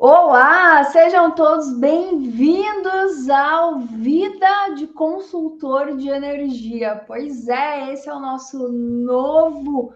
Olá, sejam todos bem-vindos ao Vida de Consultor de Energia. Pois é, esse é o nosso novo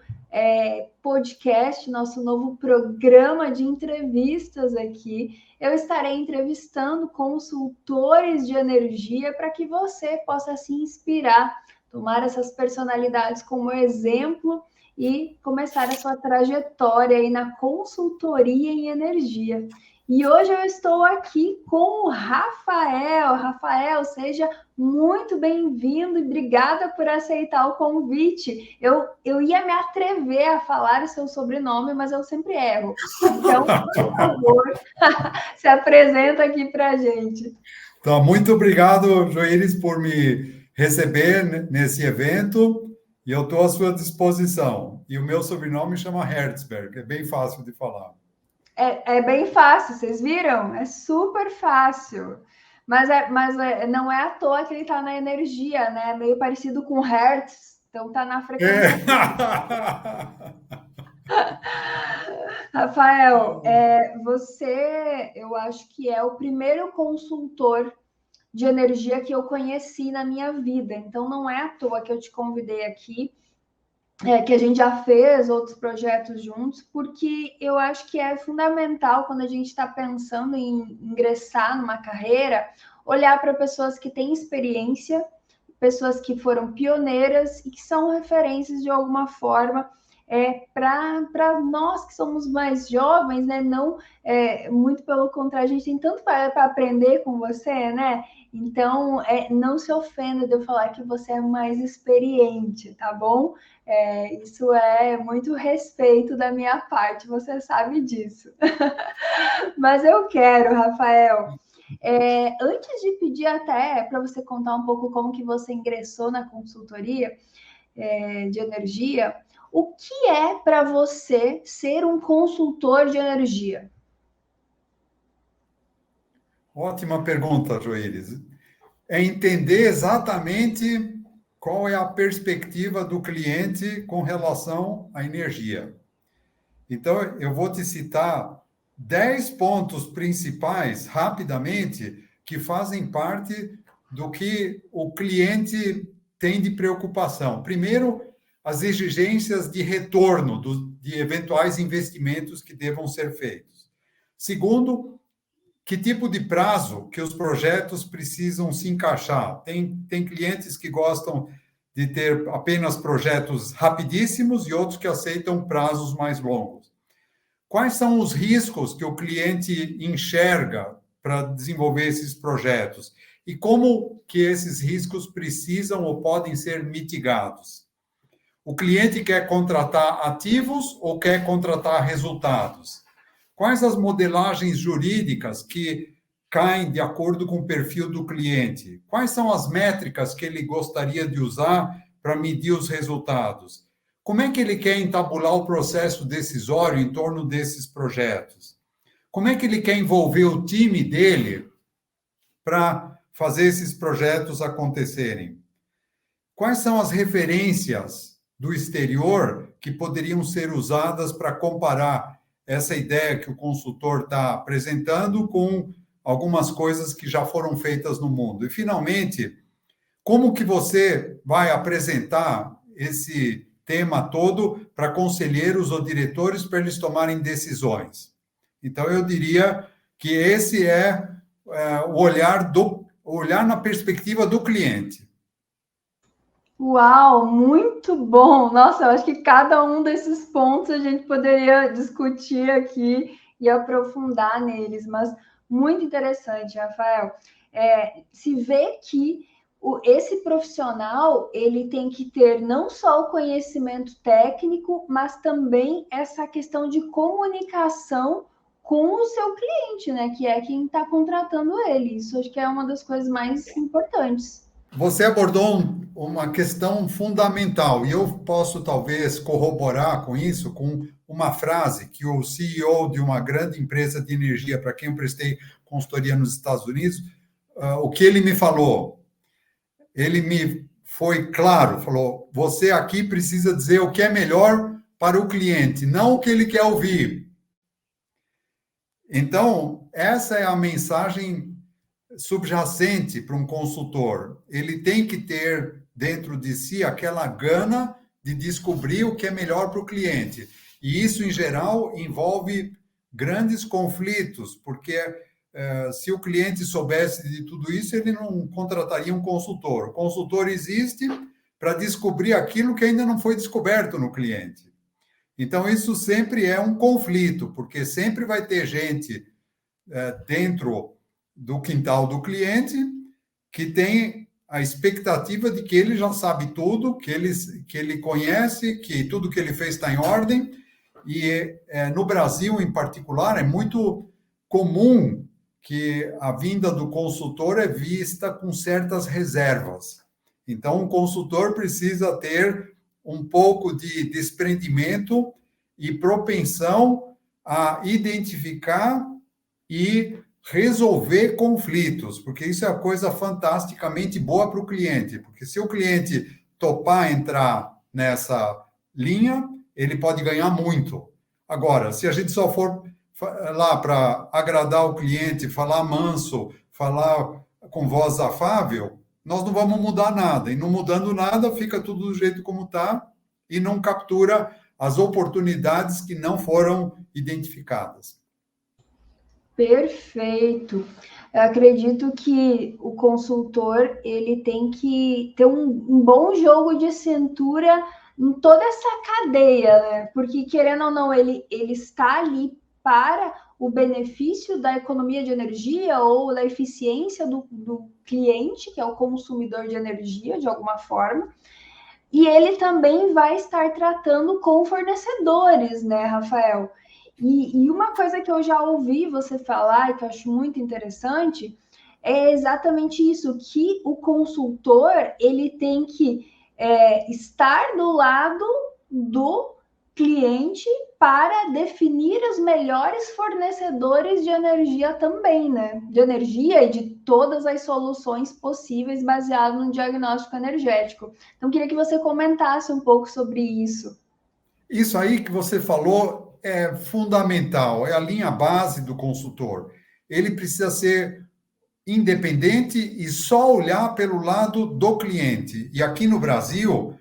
podcast, nosso novo programa de entrevistas aqui. Eu estarei entrevistando consultores de energia para que você possa se inspirar, tomar essas personalidades como exemplo e começar a sua trajetória aí na consultoria em energia. E hoje eu estou aqui com o Rafael. Rafael, seja muito bem-vindo e obrigada por aceitar o convite. Eu ia me atrever a falar o seu sobrenome, mas eu sempre erro. Então, por favor, se apresenta aqui para a gente. Então, muito obrigado, Joíris, por me receber nesse evento. E eu estou à sua disposição. E o meu sobrenome chama Herzberg, é bem fácil de falar. É bem fácil, vocês viram? É super fácil. Mas não é à toa que ele está na energia, né? Meio parecido com Hertz, então está na frequência. Rafael, você, eu acho que é o primeiro consultor de energia que eu conheci na minha vida. Então não é à toa que eu te convidei aqui. Que a gente já fez outros projetos juntos, porque eu acho que é fundamental quando a gente está pensando em ingressar numa carreira, olhar para pessoas que têm experiência, pessoas que foram pioneiras e que são referências de alguma forma para nós que somos mais jovens, né? Não, muito pelo contrário, a gente tem tanto para aprender com você, né? Então, não se ofenda de eu falar que você é mais experiente, tá bom? Isso é muito respeito da minha parte, você sabe disso. Mas eu quero, Rafael, antes de pedir até para você contar um pouco como que você ingressou na consultoria de energia, o que é para você ser um consultor de energia? Ótima pergunta, Joíris. É entender exatamente qual é a perspectiva do cliente com relação à energia. Então, eu vou te citar 10 pontos principais, rapidamente, que fazem parte do que o cliente tem de preocupação. Primeiro, as exigências de retorno de eventuais investimentos que devam ser feitos. Segundo, que tipo de prazo que os projetos precisam se encaixar. Tem clientes que gostam de ter apenas projetos rapidíssimos e outros que aceitam prazos mais longos. Quais são os riscos que o cliente enxerga para desenvolver esses projetos? E como que esses riscos precisam ou podem ser mitigados? O cliente quer contratar ativos ou quer contratar resultados? Quais as modelagens jurídicas que caem de acordo com o perfil do cliente? Quais são as métricas que ele gostaria de usar para medir os resultados? Como é que ele quer entabular o processo decisório em torno desses projetos? Como é que ele quer envolver o time dele para fazer esses projetos acontecerem? Quais são as referências do exterior que poderiam ser usadas para comparar essa ideia que o consultor está apresentando com algumas coisas que já foram feitas no mundo? E, finalmente, como que você vai apresentar esse tema todo para conselheiros ou diretores para eles tomarem decisões? Então, eu diria que esse é o olhar na perspectiva do cliente. Uau, muito bom! Nossa, eu acho que cada um desses pontos a gente poderia discutir aqui e aprofundar neles, mas muito interessante, Rafael. Se vê que esse profissional ele tem que ter não só o conhecimento técnico, mas também essa questão de comunicação com o seu cliente, né? Que é quem está contratando ele. Isso acho que é uma das coisas mais importantes. Você abordou uma questão fundamental, e eu posso talvez corroborar com isso, com uma frase que o CEO de uma grande empresa de energia, para quem eu prestei consultoria nos Estados Unidos, o que ele me falou? Ele me foi claro, falou: você aqui precisa dizer o que é melhor para o cliente, não o que ele quer ouvir. Então, essa é a mensagem subjacente para um consultor. Ele tem que ter dentro de si aquela gana de descobrir o que é melhor para o cliente. E isso, em geral, envolve grandes conflitos, porque se o cliente soubesse de tudo isso, ele não contrataria um consultor. O consultor existe para descobrir aquilo que ainda não foi descoberto no cliente. Então, isso sempre é um conflito, porque sempre vai ter gente dentro do quintal do cliente que tem a expectativa de que ele já sabe tudo, que ele conhece, que tudo que ele fez está em ordem. E no Brasil, em particular, é muito comum que a vinda do consultor é vista com certas reservas. Então, o consultor precisa ter um pouco de desprendimento e propensão a identificar e resolver conflitos, porque isso é uma coisa fantasticamente boa para o cliente, porque se o cliente topar entrar nessa linha, ele pode ganhar muito. Agora, se a gente só for lá para agradar o cliente, falar manso, falar com voz afável, nós não vamos mudar nada. E não mudando nada, fica tudo do jeito como está e não captura as oportunidades que não foram identificadas. Perfeito. Eu acredito que o consultor ele tem que ter um bom jogo de cintura em toda essa cadeia, né? Porque, querendo ou não, ele está ali para o benefício da economia de energia ou da eficiência do cliente, que é o consumidor de energia, de alguma forma. E ele também vai estar tratando com fornecedores, né, Rafael? E uma coisa que eu já ouvi você falar e que eu acho muito interessante é exatamente isso, que o consultor ele tem que estar do lado do cliente para definir os melhores fornecedores de energia também, né? De energia e de todas as soluções possíveis baseado no diagnóstico energético. Então, queria que você comentasse um pouco sobre isso. Isso aí que você falou é fundamental, é a linha base do consultor. Ele precisa ser independente e só olhar pelo lado do cliente. E aqui no Brasil,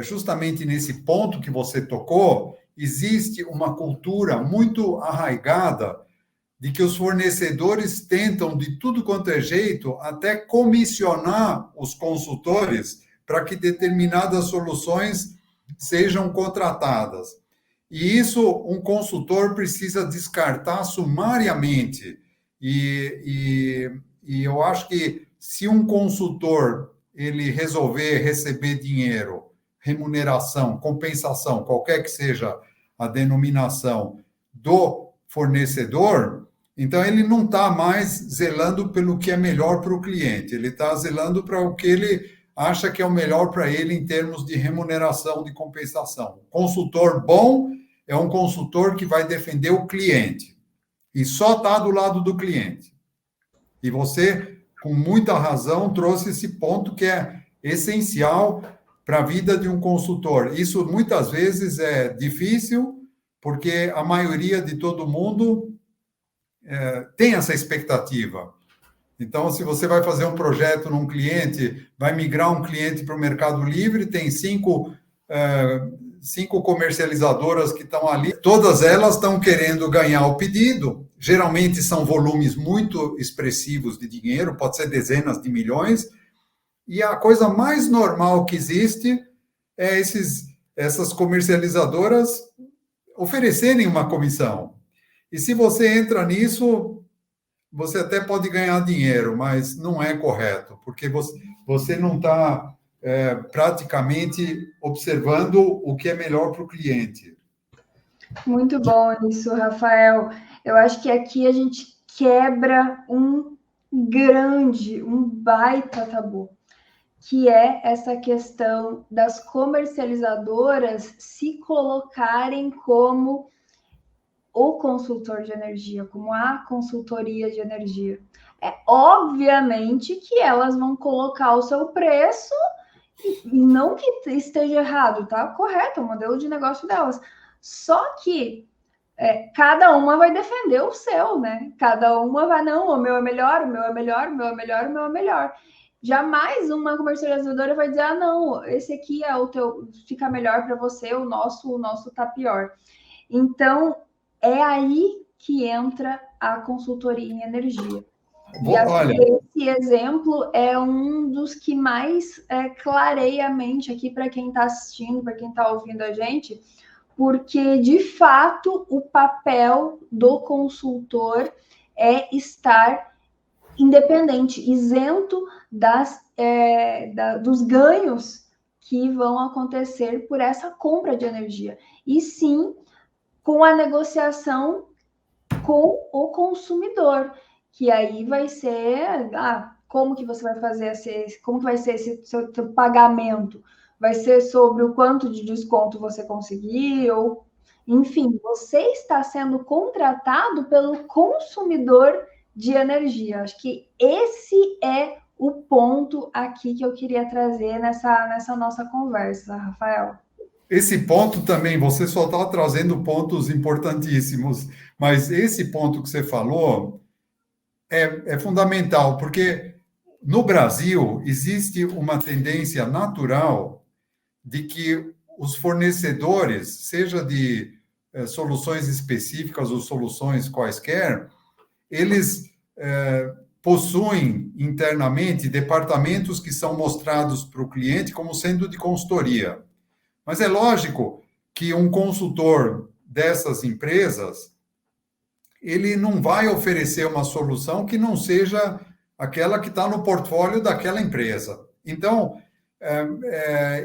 justamente nesse ponto que você tocou, existe uma cultura muito arraigada de que os fornecedores tentam, de tudo quanto é jeito, até comissionar os consultores para que determinadas soluções sejam contratadas. E isso um consultor precisa descartar sumariamente. E eu acho que se um consultor ele resolver receber dinheiro, remuneração, compensação, qualquer que seja a denominação do fornecedor, então ele não está mais zelando pelo que é melhor para o cliente, ele está zelando para o que ele acha que é o melhor para ele em termos de remuneração, de compensação. Consultor bom é um consultor que vai defender o cliente e só está do lado do cliente. E você, com muita razão, trouxe esse ponto que é essencial para a vida de um consultor. Isso muitas vezes é difícil, porque a maioria de todo mundo tem essa expectativa. Então, se você vai fazer um projeto num cliente, vai migrar um cliente para o Mercado Livre, tem cinco comercializadoras que estão ali, todas elas estão querendo ganhar o pedido, geralmente são volumes muito expressivos de dinheiro, pode ser dezenas de milhões, e a coisa mais normal que existe é essas comercializadoras oferecerem uma comissão. E se você entra nisso, você até pode ganhar dinheiro, mas não é correto, porque você não está praticamente observando o que é melhor para o cliente. Muito bom isso, Rafael. Eu acho que aqui a gente quebra um baita tabu, que é essa questão das comercializadoras se colocarem como o consultor de energia, como a consultoria de energia. É obviamente que elas vão colocar o seu preço, e não que esteja errado, tá? Correto, é o modelo de negócio delas. Só que cada uma vai defender o seu, né? Cada uma vai, não, o meu é melhor, o meu é melhor, o meu é melhor, o meu é melhor. Jamais uma comercializadora vai dizer, não, esse aqui é o teu, fica melhor para você, o nosso tá pior. Então, é aí que entra a consultoria em energia. E acho que esse exemplo é um dos que mais clareia a mente aqui para quem está assistindo, para quem está ouvindo a gente, porque, de fato, o papel do consultor é estar independente, isento dos ganhos que vão acontecer por essa compra de energia. E sim, com a negociação com o consumidor, que aí vai ser, como que você vai fazer como que vai ser esse seu pagamento? Vai ser sobre o quanto de desconto você conseguir, ou enfim, você está sendo contratado pelo consumidor de energia. Acho que esse é o ponto aqui que eu queria trazer nessa nossa conversa, Rafael. Esse ponto também, você só está trazendo pontos importantíssimos, mas esse ponto que você falou é fundamental, porque no Brasil existe uma tendência natural de que os fornecedores, seja de soluções específicas ou soluções quaisquer, eles possuem internamente departamentos que são mostrados para o cliente como sendo de consultoria. Mas é lógico que um consultor dessas empresas, ele não vai oferecer uma solução que não seja aquela que está no portfólio daquela empresa. Então,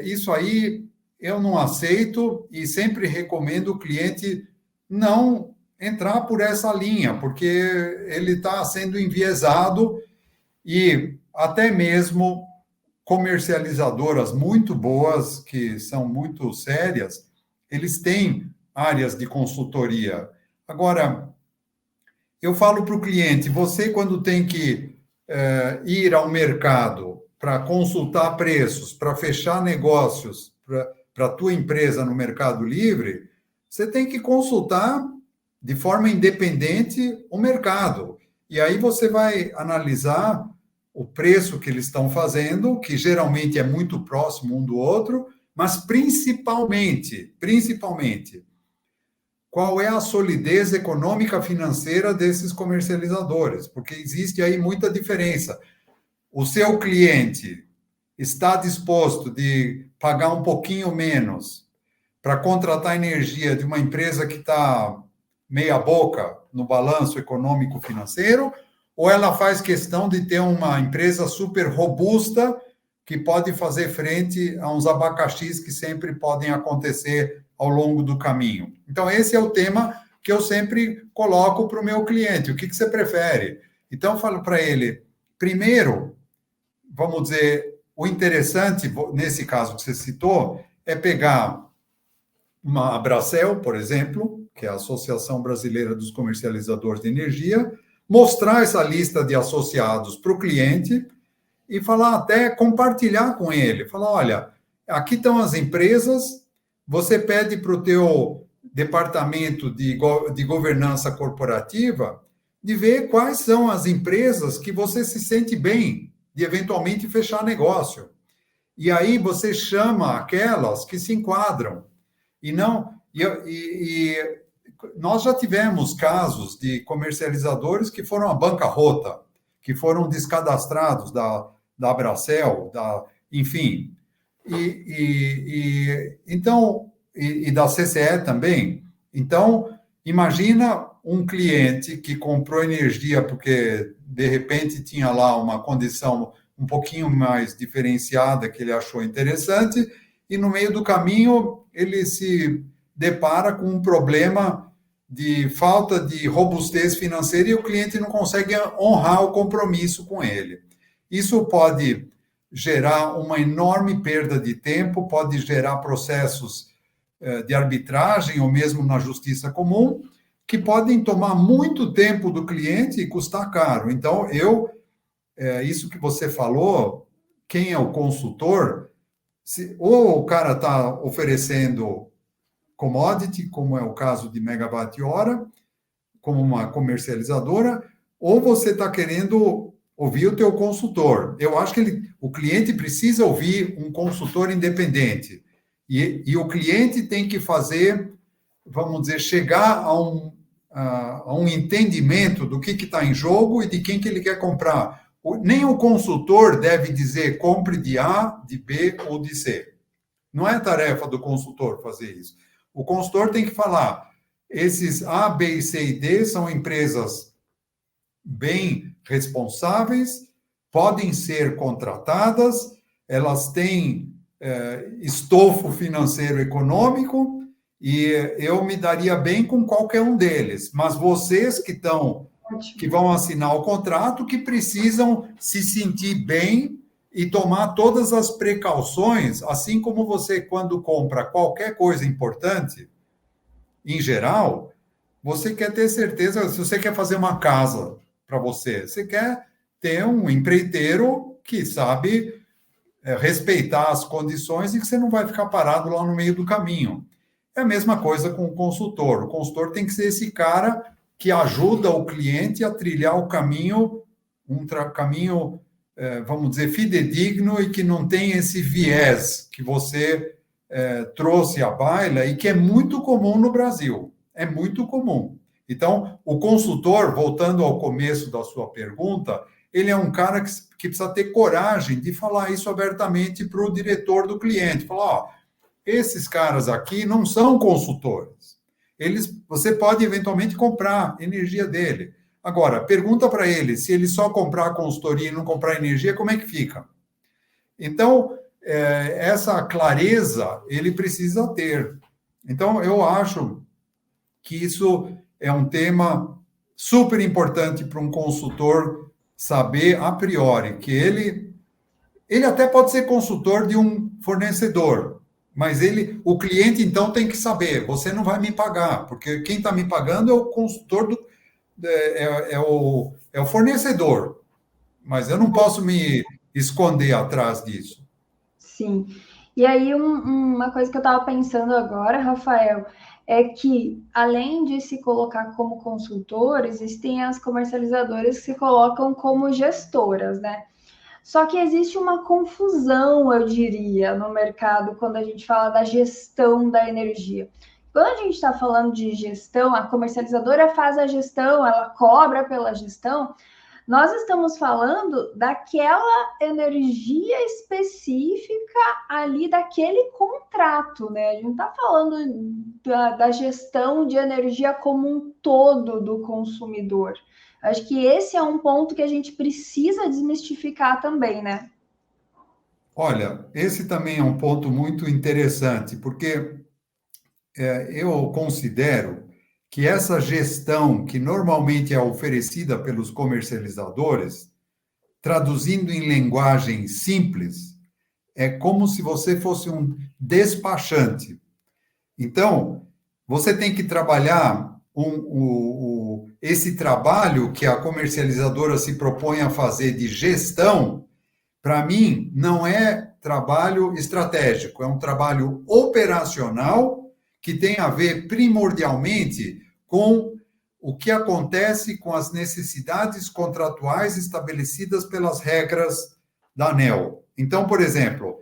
isso aí eu não aceito e sempre recomendo o cliente não entrar por essa linha, porque ele está sendo enviesado e até mesmo comercializadoras muito boas, que são muito sérias, eles têm áreas de consultoria. Agora, eu falo para o cliente, você quando tem que ir ao mercado para consultar preços, para fechar negócios para a tua empresa no Mercado Livre, você tem que consultar de forma independente o mercado. E aí você vai analisar o preço que eles estão fazendo, que geralmente é muito próximo um do outro, mas principalmente, qual é a solidez econômica financeira desses comercializadores, porque existe aí muita diferença. O seu cliente está disposto de pagar um pouquinho menos para contratar energia de uma empresa que está meia boca no balanço econômico financeiro, ou ela faz questão de ter uma empresa super robusta que pode fazer frente a uns abacaxis que sempre podem acontecer ao longo do caminho. Então, esse é o tema que eu sempre coloco para o meu cliente. O que você prefere? Então, eu falo para ele, primeiro, vamos dizer, o interessante, nesse caso que você citou, é pegar uma Abracel, por exemplo, que é a Associação Brasileira dos Comercializadores de Energia, mostrar essa lista de associados para o cliente e falar até compartilhar com ele. Falar, olha, aqui estão as empresas, você pede para o teu departamento de governança corporativa de ver quais são as empresas que você se sente bem de eventualmente fechar negócio. E aí você chama aquelas que se enquadram. E não... nós já tivemos casos de comercializadores que foram à bancarrota, que foram descadastrados da Abracel, enfim. Então, da CCE também. Então, imagina um cliente que comprou energia porque, de repente, tinha lá uma condição um pouquinho mais diferenciada que ele achou interessante, e no meio do caminho ele se depara com um problema de falta de robustez financeira e o cliente não consegue honrar o compromisso com ele. Isso pode gerar uma enorme perda de tempo, pode gerar processos de arbitragem ou mesmo na justiça comum, que podem tomar muito tempo do cliente e custar caro. Então, isso que você falou, quem é o consultor, ou o cara está oferecendo commodity, como é o caso de megawatt-hora, como uma comercializadora, ou você está querendo ouvir o teu consultor. Eu acho que o cliente precisa ouvir um consultor independente. E o cliente tem que fazer, vamos dizer, chegar a um entendimento do que está em jogo e de quem que ele quer comprar. Nem o consultor deve dizer compre de A, de B ou de C. Não é tarefa do consultor fazer isso. O consultor tem que falar, esses A, B, C e D são empresas bem responsáveis, podem ser contratadas, elas têm estofo financeiro econômico e eu me daria bem com qualquer um deles. Mas vocês que vão assinar o contrato, que precisam se sentir bem e tomar todas as precauções, assim como você, quando compra qualquer coisa importante, em geral, você quer ter certeza, se você quer fazer uma casa para você quer ter um empreiteiro que sabe respeitar as condições e que você não vai ficar parado lá no meio do caminho. É a mesma coisa com o consultor. O consultor tem que ser esse cara que ajuda o cliente a trilhar o caminho, caminho, vamos dizer, fidedigno e que não tem esse viés que você trouxe à baila e que é muito comum no Brasil. É muito comum. Então, o consultor, voltando ao começo da sua pergunta, ele é um cara que precisa ter coragem de falar isso abertamente para o diretor do cliente. Falar, ó, esses caras aqui não são consultores. Você pode eventualmente comprar energia dele. Agora, pergunta para ele, se ele só comprar a consultoria e não comprar energia, como é que fica? Então, essa clareza ele precisa ter. Então, eu acho que isso é um tema super importante para um consultor saber a priori, que ele até pode ser consultor de um fornecedor, mas o cliente, então, tem que saber, você não vai me pagar, porque quem está me pagando é o consultor, é o fornecedor, mas eu não posso me esconder atrás disso. Sim. E aí, uma coisa que eu estava pensando agora, Rafael, é que, além de se colocar como consultor, existem as comercializadoras que se colocam como gestoras, né? Só que existe uma confusão, eu diria, no mercado quando a gente fala da gestão da energia. Quando a gente está falando de gestão, a comercializadora faz a gestão, ela cobra pela gestão. Nós estamos falando daquela energia específica ali daquele contrato, né? A gente não está falando da gestão de energia como um todo do consumidor. Acho que esse é um ponto que a gente precisa desmistificar também, né? Olha, esse também é um ponto muito interessante, porque eu considero que essa gestão, que normalmente é oferecida pelos comercializadores, traduzindo em linguagem simples, é como se você fosse um despachante. Então, você tem que trabalhar esse trabalho que a comercializadora se propõe a fazer de gestão, para mim, não é trabalho estratégico, é um trabalho operacional que tem a ver primordialmente com o que acontece com as necessidades contratuais estabelecidas pelas regras da ANEEL. Então, por exemplo,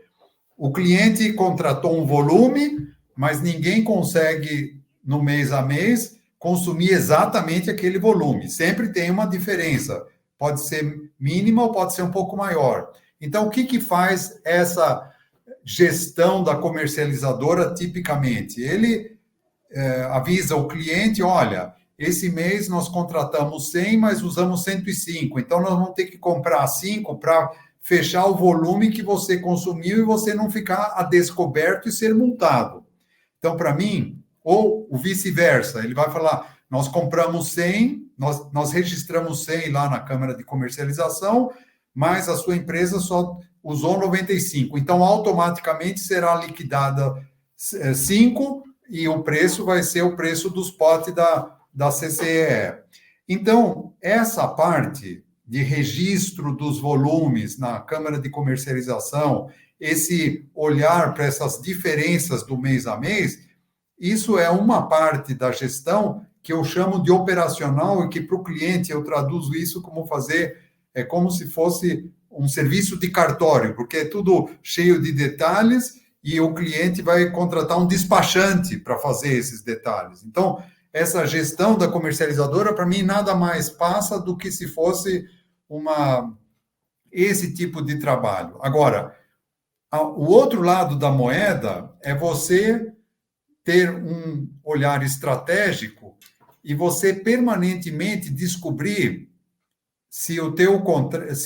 o cliente contratou um volume, mas ninguém consegue, no mês a mês, consumir exatamente aquele volume. Sempre tem uma diferença. Pode ser mínima ou pode ser um pouco maior. Então, o que faz essa gestão da comercializadora tipicamente? Ele avisa o cliente, olha, esse mês nós contratamos 100, mas usamos 105, então nós vamos ter que comprar 5 para fechar o volume que você consumiu e você não ficar a descoberto e ser multado. Então, para mim, ou o vice-versa, ele vai falar, nós compramos 100, nós registramos 100 lá na Câmara de Comercialização, mas a sua empresa só usou 95. Então, automaticamente será liquidada 5 e o preço vai ser o preço do spot da CCE. Então, essa parte de registro dos volumes na Câmara de Comercialização, esse olhar para essas diferenças do mês a mês, isso é uma parte da gestão que eu chamo de operacional e que para o cliente eu traduzo isso como fazer, é como se fosse um serviço de cartório, porque é tudo cheio de detalhes e o cliente vai contratar um despachante para fazer esses detalhes. Então, essa gestão da comercializadora, para mim, nada mais passa do que se fosse esse tipo de trabalho. Agora, o outro lado da moeda é você ter um olhar estratégico e você permanentemente descobrir se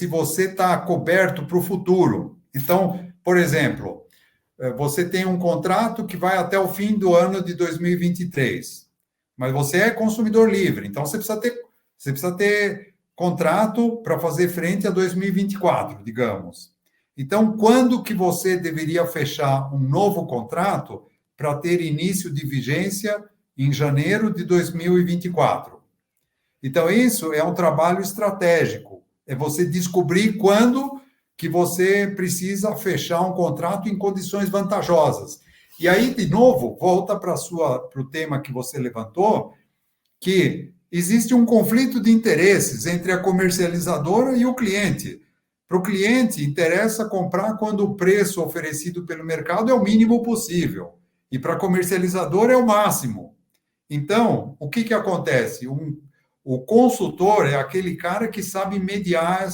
você está coberto para o futuro. Então, por exemplo, você tem um contrato que vai até o fim do ano de 2023, mas você é consumidor livre, então você precisa ter contrato para fazer frente a 2024, digamos. Então, quando que você deveria fechar um novo contrato para ter início de vigência em janeiro de 2024? Então, isso é um trabalho estratégico, é você descobrir quando que você precisa fechar um contrato em condições vantajosas. E aí, de novo, volta para o tema que você levantou, que existe um conflito de interesses entre a comercializadora e o cliente. Para o cliente, interessa comprar quando o preço oferecido pelo mercado é o mínimo possível. E para a comercializadora é o máximo. Então, o que acontece? O consultor é aquele cara que sabe mediar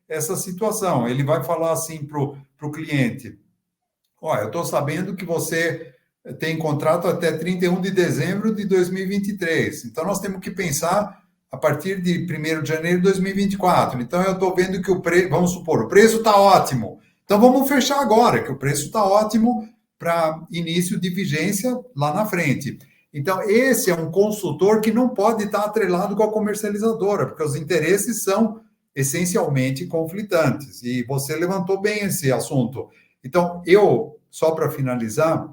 essa situação. Ele vai falar assim para o cliente: olha, eu estou sabendo que você tem contrato até 31 de dezembro de 2023. Então, nós temos que pensar a partir de 1º de janeiro de 2024. Então, eu estou vendo que vamos supor, o preço está ótimo. Então, vamos fechar agora, que o preço está ótimo para início de vigência lá na frente. Então, esse é um consultor que não pode estar atrelado com a comercializadora, porque os interesses são essencialmente conflitantes. E você levantou bem esse assunto. Então, só para finalizar,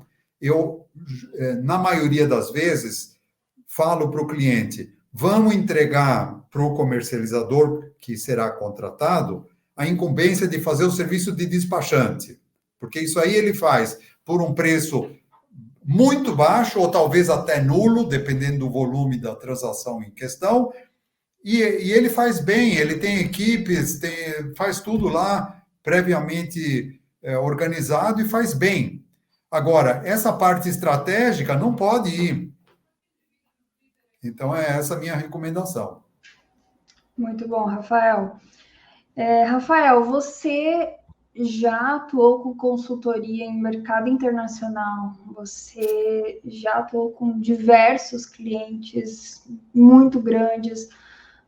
na maioria das vezes, falo para o cliente: vamos entregar para o comercializador que será contratado a incumbência de fazer o serviço de despachante, porque isso aí ele faz por um preço muito baixo, ou talvez até nulo, dependendo do volume da transação em questão, e ele faz bem, ele tem equipes, faz tudo lá previamente organizado e faz bem. Agora, essa parte estratégica não pode ir. Então, é essa a minha recomendação. Muito bom, Rafael. Rafael, você já atuou com consultoria em mercado internacional, você já atuou com diversos clientes muito grandes,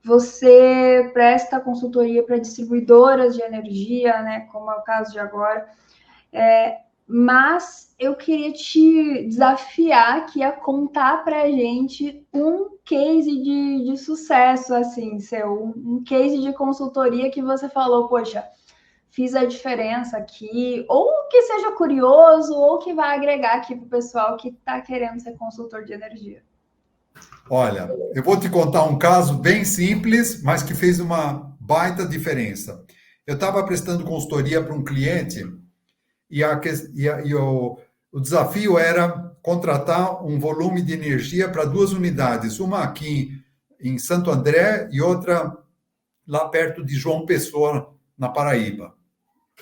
você presta consultoria para distribuidoras de energia, né, como é o caso de agora, mas eu queria te desafiar aqui a contar para a gente um case de sucesso, assim, um case de consultoria que você falou: poxa, fiz a diferença aqui, ou que seja curioso, ou que vai agregar aqui para o pessoal que está querendo ser consultor de energia. Olha, eu vou te contar um caso bem simples, mas que fez uma baita diferença. Eu estava prestando consultoria para um cliente e o desafio era contratar um volume de energia para 2 unidades, uma aqui em Santo André e outra lá perto de João Pessoa, na Paraíba.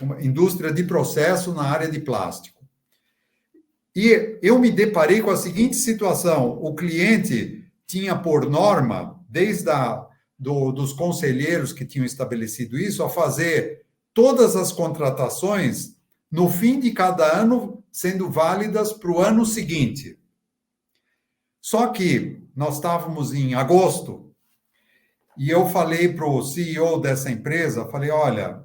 Uma indústria de processo na área de plástico. E eu me deparei com a seguinte situação: o cliente tinha por norma, desde dos conselheiros que tinham estabelecido isso, a fazer todas as contratações no fim de cada ano, sendo válidas para o ano seguinte. Só que nós estávamos em agosto e eu falei para o CEO dessa empresa, falei: olha,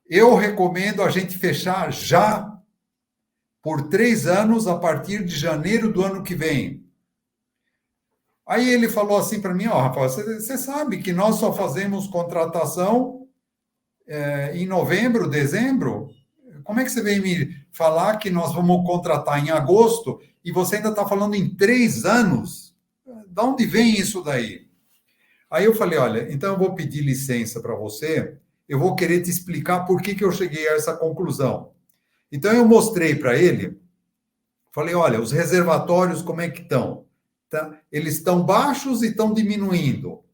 eu recomendo a gente fechar já por 3 anos a partir de janeiro do ano que vem. Aí ele falou assim para mim: ó, Rafael, você sabe que nós só fazemos contratação em novembro, dezembro? Como é que você vem me falar que nós vamos contratar em agosto e você ainda está falando em 3 anos? De onde vem isso daí? Aí eu falei: olha, então eu vou pedir licença para você, eu vou querer te explicar por que eu cheguei a essa conclusão. Então eu mostrei para ele, Falei, olha, os reservatórios como é que estão? Eles estão baixos e estão diminuindo.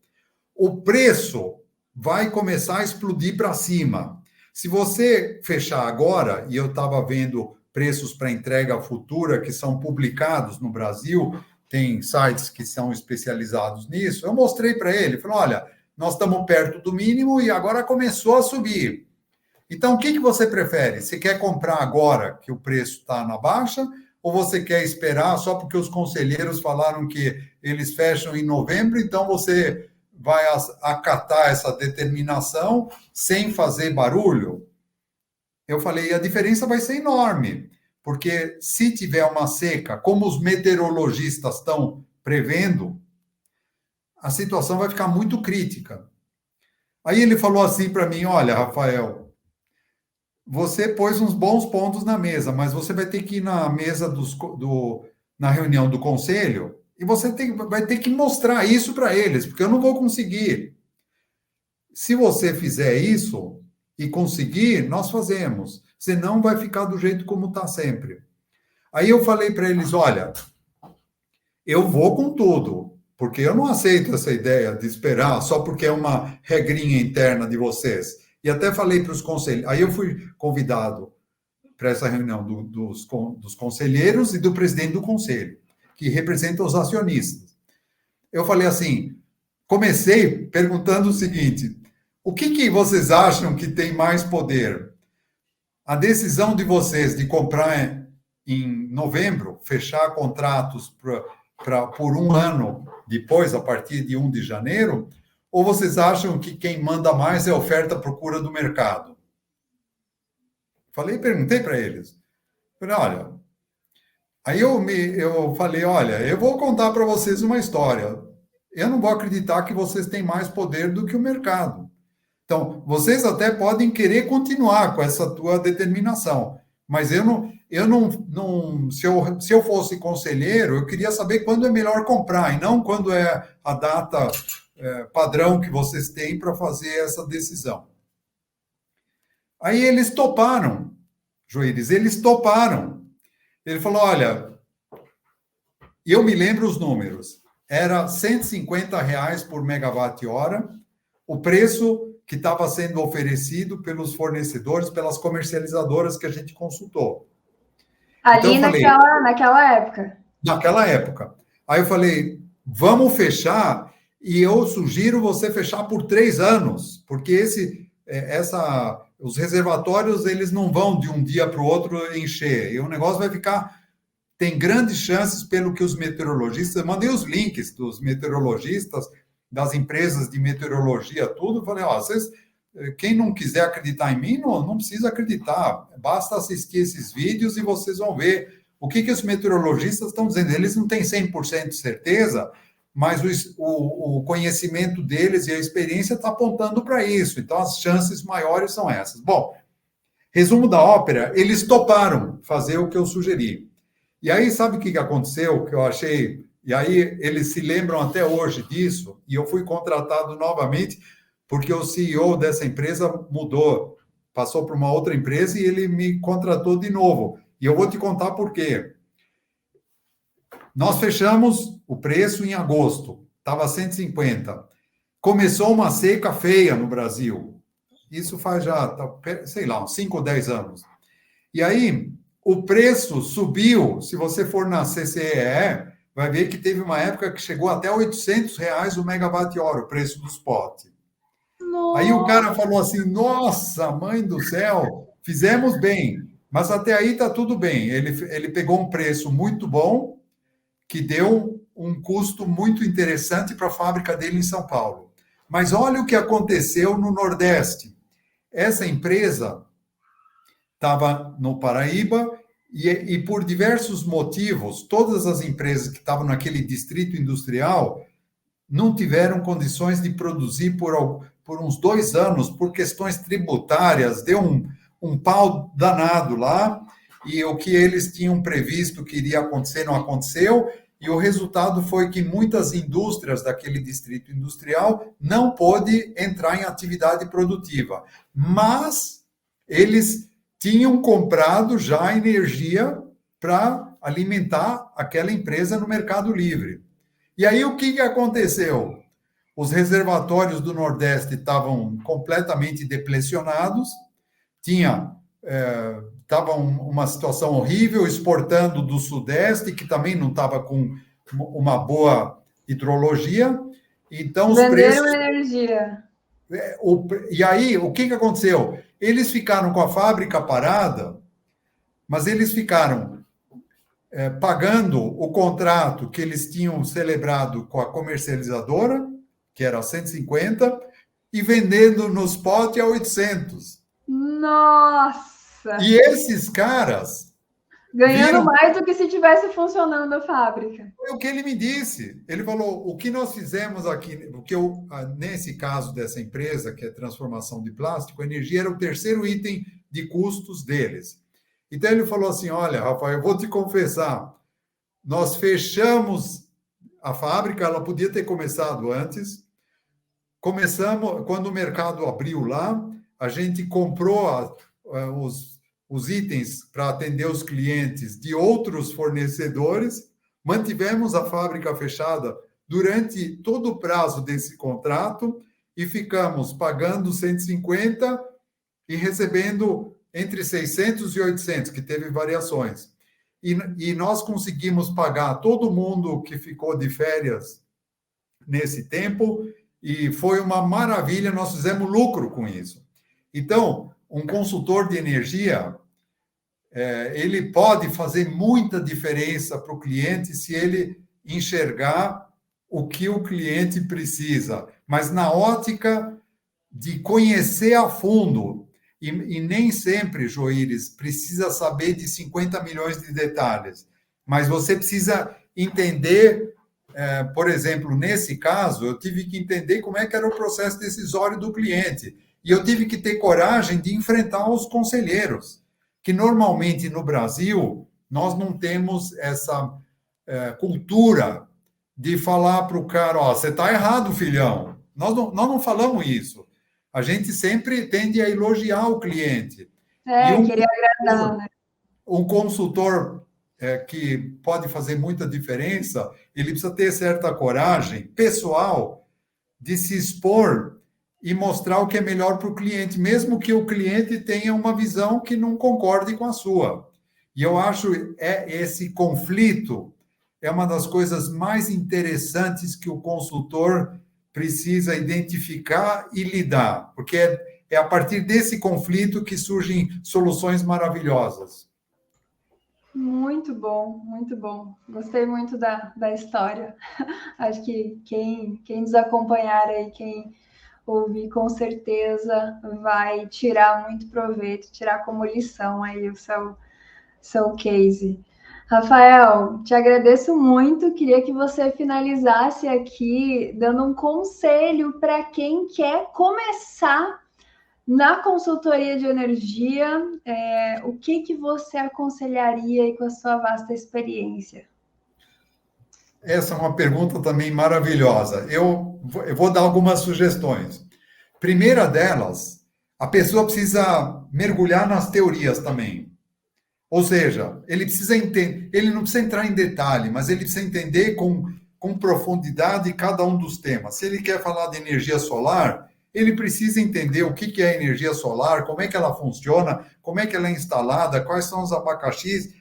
O preço vai começar a explodir para cima. Se você fechar agora, e eu estava vendo preços para entrega futura que são publicados no Brasil, tem sites que são especializados nisso, eu mostrei para ele, falei, olha, nós estamos perto do mínimo e agora começou a subir. Então, o que você prefere? Você quer comprar agora que o preço está na baixa ou você quer esperar só porque os conselheiros falaram que eles fecham em novembro, então você vai acatar essa determinação sem fazer barulho? Eu falei, a diferença vai ser enorme, porque se tiver uma seca, como os meteorologistas estão prevendo, a situação vai ficar muito crítica. Aí ele falou assim para mim, olha, Rafael, você pôs uns bons pontos na mesa, mas você vai ter que ir na mesa na reunião do conselho e você vai ter que mostrar isso para eles, porque eu não vou conseguir. Se você fizer isso e conseguir, nós fazemos. Senão vai ficar do jeito como está sempre. Aí eu falei para eles, olha, eu vou com tudo, porque eu não aceito essa ideia de esperar só porque é uma regrinha interna de vocês. E até falei para os conselheiros. Aí eu fui convidado para essa reunião dos conselheiros e do presidente do conselho, que representa os acionistas. Eu falei assim, comecei perguntando o seguinte, o que vocês acham que tem mais poder? A decisão de vocês de comprar em novembro, fechar contratos por um ano depois, a partir de 1 de janeiro, ou vocês acham que quem manda mais é a oferta-procura do mercado? Perguntei para eles. Falei, olha, aí eu falei, olha, eu vou contar para vocês uma história. Eu não vou acreditar que vocês têm mais poder do que o mercado. Então, vocês até podem querer continuar com essa tua determinação, mas eu não, se eu fosse conselheiro, eu queria saber quando é melhor comprar e não quando é a data padrão que vocês têm para fazer essa decisão. Aí eles toparam, Joíris, eles toparam. Ele falou, olha, eu me lembro os números, era R$150 por megawatt-hora, o preço que estava sendo oferecido pelos fornecedores, pelas comercializadoras que a gente consultou. Ali então, naquela época. Naquela época. Aí eu falei, vamos fechar, e eu sugiro você fechar por 3 anos, porque os reservatórios, eles não vão de um dia para o outro encher, e o negócio vai ficar, tem grandes chances, pelo que os meteorologistas, eu mandei os links dos meteorologistas, das empresas de meteorologia, tudo, falei, quem não quiser acreditar em mim, não precisa acreditar, basta assistir esses vídeos e vocês vão ver o que os meteorologistas estão dizendo. Eles não têm 100% de certeza, mas o conhecimento deles e a experiência está apontando para isso, então as chances maiores são essas. Bom, resumo da ópera, eles toparam fazer o que eu sugeri. E aí, sabe o que aconteceu, que eu achei... E aí, eles se lembram até hoje disso, e eu fui contratado novamente, porque o CEO dessa empresa mudou, passou para uma outra empresa e ele me contratou de novo. E eu vou te contar por quê. Nós fechamos o preço em agosto, estava 150. Começou uma seca feia no Brasil. Isso faz já, sei lá, uns 5 ou 10 anos. E aí, o preço subiu, se você for na CCEE, vai ver que teve uma época que chegou até R$800 o megawatt-hora, o preço do spot. Nossa. Aí o cara falou assim, nossa, mãe do céu, fizemos bem, mas até aí está tudo bem. Ele pegou um preço muito bom, que deu um custo muito interessante para a fábrica dele em São Paulo. Mas olha o que aconteceu no Nordeste. Essa empresa estava no Paraíba, e por diversos motivos, todas as empresas que estavam naquele distrito industrial não tiveram condições de produzir por uns 2 anos, por questões tributárias, deu um pau danado lá, e o que eles tinham previsto que iria acontecer não aconteceu, e o resultado foi que muitas indústrias daquele distrito industrial não pôde entrar em atividade produtiva. Mas eles tinham comprado já energia para alimentar aquela empresa no Mercado Livre. E aí, o que aconteceu? Os reservatórios do Nordeste estavam completamente deplecionados, estava uma situação horrível, exportando do Sudeste, que também não estava com uma boa hidrologia. Então, os Venderam preços... energia. E aí, o que aconteceu? Eles ficaram com a fábrica parada, mas eles ficaram pagando o contrato que eles tinham celebrado com a comercializadora, que era 150, e vendendo no spot a 800. Nossa! E esses caras... Ganhando mais do que se tivesse funcionando a fábrica. Foi o que ele me disse. Ele falou, o que nós fizemos aqui, porque nesse caso dessa empresa, que é transformação de plástico, a energia era o terceiro item de custos deles. Então ele falou assim, olha, Rafael, eu vou te confessar, nós fechamos a fábrica, ela podia ter começado antes, começamos, quando o mercado abriu lá, a gente comprou os itens para atender os clientes de outros fornecedores, mantivemos a fábrica fechada durante todo o prazo desse contrato e ficamos pagando 150 e recebendo entre 600 e 800, que teve variações. E nós conseguimos pagar todo mundo que ficou de férias nesse tempo e foi uma maravilha, nós fizemos lucro com isso. Então, um consultor de energia, ele pode fazer muita diferença para o cliente se ele enxergar o que o cliente precisa, mas na ótica de conhecer a fundo. E nem sempre, Joíris, precisa saber de 50 milhões de detalhes, mas você precisa entender, por exemplo, nesse caso, eu tive que entender como é que era o processo decisório do cliente. E eu tive que ter coragem de enfrentar os conselheiros, que normalmente no Brasil nós não temos essa cultura de falar para o cara, ó, você está errado, filhão. Nós não falamos isso. A gente sempre tende a elogiar o cliente. Queria agradar, né? Um consultor que pode fazer muita diferença, ele precisa ter certa coragem pessoal de se expor e mostrar o que é melhor para o cliente, mesmo que o cliente tenha uma visão que não concorde com a sua. E eu acho esse conflito é uma das coisas mais interessantes que o consultor precisa identificar e lidar, porque é a partir desse conflito que surgem soluções maravilhosas. Muito bom, muito bom. Gostei muito da história. Acho que quem nos acompanhar aí, quem ouvir, com certeza vai tirar muito proveito, tirar como lição aí o seu case. Rafael, te agradeço muito. Queria que você finalizasse aqui dando um conselho para quem quer começar na consultoria de energia. O que você aconselharia aí com a sua vasta experiência? Essa é uma pergunta também maravilhosa. Eu vou dar algumas sugestões. Primeira delas, a pessoa precisa mergulhar nas teorias também. Ou seja, ele precisa entender, ele não precisa entrar em detalhe, mas ele precisa entender com profundidade cada um dos temas. Se ele quer falar de energia solar, ele precisa entender o que é energia solar, como é que ela funciona, como é que ela é instalada, quais são os abacaxis.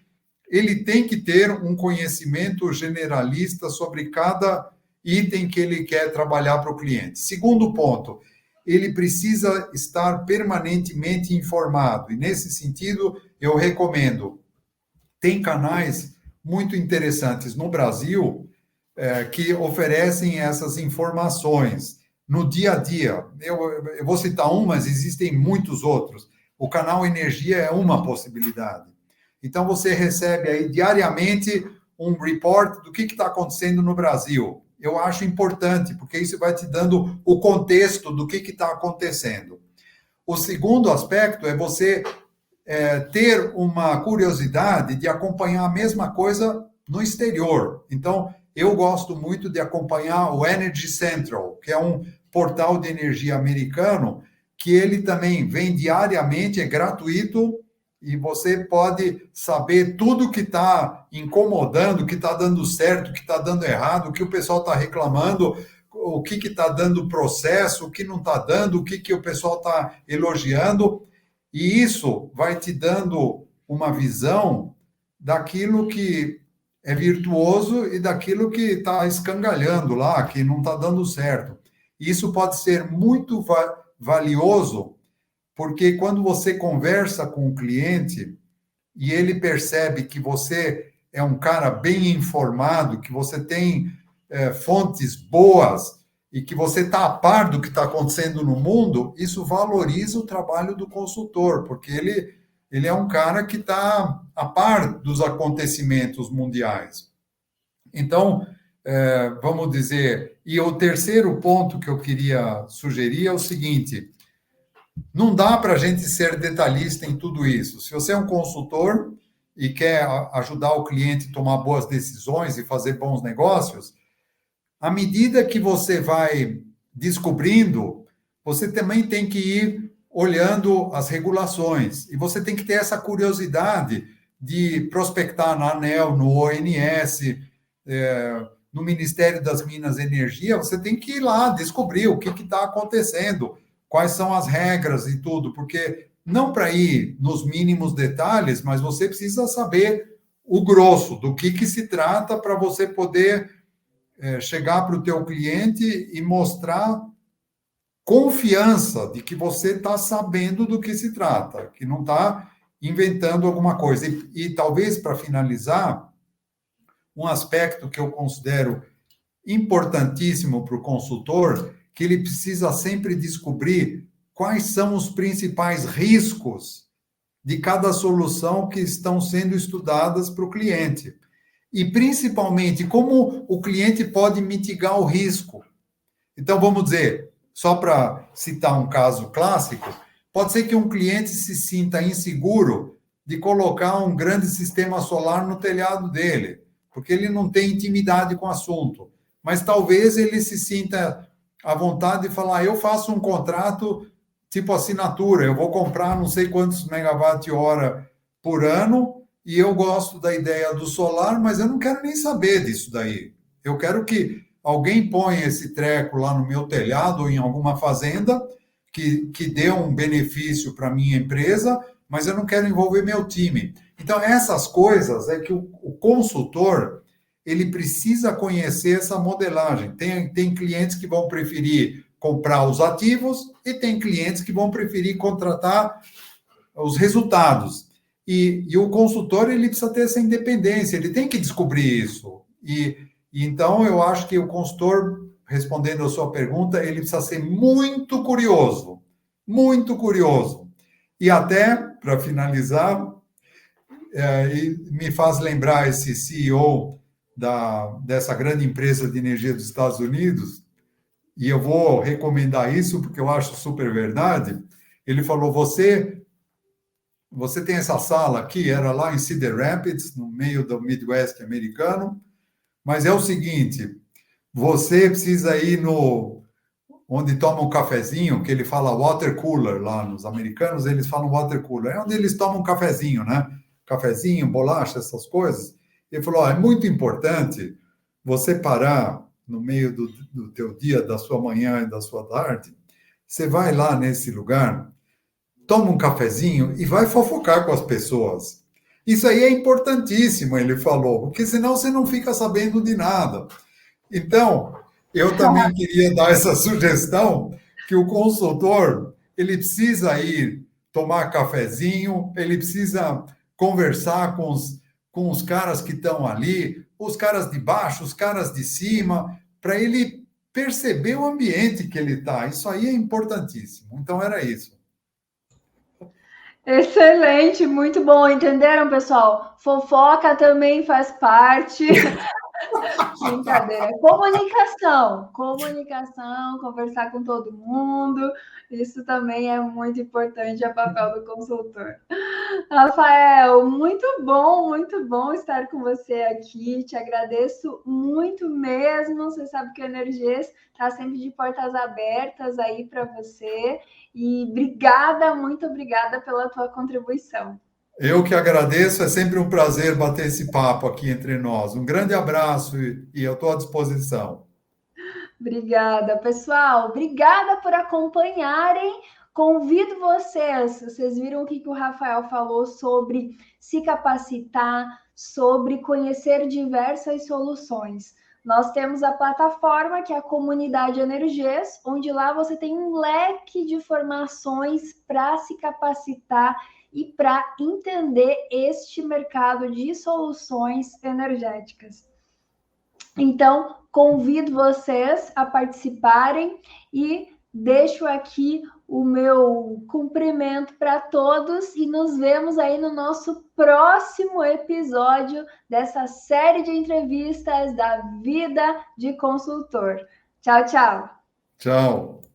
Ele tem que ter um conhecimento generalista sobre cada item que ele quer trabalhar para o cliente. Segundo ponto, ele precisa estar permanentemente informado. E, nesse sentido, eu recomendo. Tem canais muito interessantes no Brasil que oferecem essas informações no dia a dia. Eu vou citar um, mas existem muitos outros. O canal Energia é uma possibilidade. Então, você recebe aí diariamente um report do que está acontecendo no Brasil. Eu acho importante, porque isso vai te dando o contexto do que está acontecendo. O segundo aspecto é você ter uma curiosidade de acompanhar a mesma coisa no exterior. Então, eu gosto muito de acompanhar o Energy Central, que é um portal de energia americano, que ele também vem diariamente, é gratuito, e você pode saber tudo que está incomodando, o que está dando certo, o que está dando errado, o que o pessoal está reclamando, o que está dando processo, o que não está dando, o que o pessoal está elogiando, e isso vai te dando uma visão daquilo que é virtuoso e daquilo que está escangalhando lá, que não está dando certo. Isso pode ser muito valioso, porque quando você conversa com o cliente e ele percebe que você é um cara bem informado, que você tem fontes boas e que você está a par do que está acontecendo no mundo, isso valoriza o trabalho do consultor, porque ele é um cara que está a par dos acontecimentos mundiais. Então, vamos dizer, e o terceiro ponto que eu queria sugerir é o seguinte: não dá para a gente ser detalhista em tudo isso. Se você é um consultor e quer ajudar o cliente a tomar boas decisões e fazer bons negócios, à medida que você vai descobrindo, você também tem que ir olhando as regulações. E você tem que ter essa curiosidade de prospectar na ANEEL, no ONS, no Ministério das Minas e Energia. Você tem que ir lá descobrir o que está acontecendo, quais são as regras e tudo, porque não para ir nos mínimos detalhes, mas você precisa saber o grosso, do que se trata, para você poder chegar para o teu cliente e mostrar confiança de que você está sabendo do que se trata, que não está inventando alguma coisa. E talvez, para finalizar, um aspecto que eu considero importantíssimo para o consultor, que ele precisa sempre descobrir quais são os principais riscos de cada solução que estão sendo estudadas para o cliente. E, principalmente, como o cliente pode mitigar o risco. Então, vamos dizer, só para citar um caso clássico, pode ser que um cliente se sinta inseguro de colocar um grande sistema solar no telhado dele, porque ele não tem intimidade com o assunto. Mas talvez ele se sinta à vontade de falar: eu faço um contrato tipo assinatura, eu vou comprar não sei quantos megawatt-hora por ano, e eu gosto da ideia do solar, mas eu não quero nem saber disso daí. Eu quero que alguém ponha esse treco lá no meu telhado ou em alguma fazenda que dê um benefício para a minha empresa, mas eu não quero envolver meu time. Então, essas coisas é que o consultor ele precisa conhecer essa modelagem. Tem clientes que vão preferir comprar os ativos e tem clientes que vão preferir contratar os resultados. E o consultor ele precisa ter essa independência, ele tem que descobrir isso. E então eu acho que o consultor, respondendo a sua pergunta, ele precisa ser muito curioso, muito curioso. E até, para finalizar, me faz lembrar esse CEO dessa grande empresa de energia dos Estados Unidos, e eu vou recomendar isso porque eu acho super verdade. Ele falou: você tem essa sala aqui, era lá em Cedar Rapids, no meio do Midwest americano, mas é o seguinte, você precisa ir no onde toma um cafezinho, que ele fala water cooler lá nos americanos, eles falam water cooler, é onde eles tomam um cafezinho, né? Cafezinho, bolacha, essas coisas. Ele falou: é muito importante você parar no meio do teu dia, da sua manhã e da sua tarde, você vai lá nesse lugar, toma um cafezinho e vai fofocar com as pessoas. Isso aí é importantíssimo, ele falou, porque senão você não fica sabendo de nada. Então, eu também queria dar essa sugestão que o consultor, ele precisa ir tomar cafezinho, ele precisa conversar com os caras que estão ali, os caras de baixo, os caras de cima, para ele perceber o ambiente que ele está. Isso aí é importantíssimo. Então, era isso. Excelente, muito bom. Entenderam, pessoal? Fofoca também faz parte. Brincadeira. Comunicação, conversar com todo mundo. Isso também é muito importante, é papel do consultor. Rafael, muito bom estar com você aqui. Te agradeço muito mesmo. Você sabe que o Energias está sempre de portas abertas aí para você. E obrigada, muito obrigada pela tua contribuição. Eu que agradeço, é sempre um prazer bater esse papo aqui entre nós. Um grande abraço e eu estou à disposição. Obrigada, pessoal. Obrigada por acompanharem. Convido vocês viram o que o Rafael falou sobre se capacitar, sobre conhecer diversas soluções. Nós temos a plataforma que é a Comunidade Energias, onde lá você tem um leque de formações para se capacitar e para entender este mercado de soluções energéticas. Então, convido vocês a participarem e deixo aqui o meu cumprimento para todos e nos vemos aí no nosso próximo episódio dessa série de entrevistas da Vida de Consultor. Tchau, tchau. Tchau.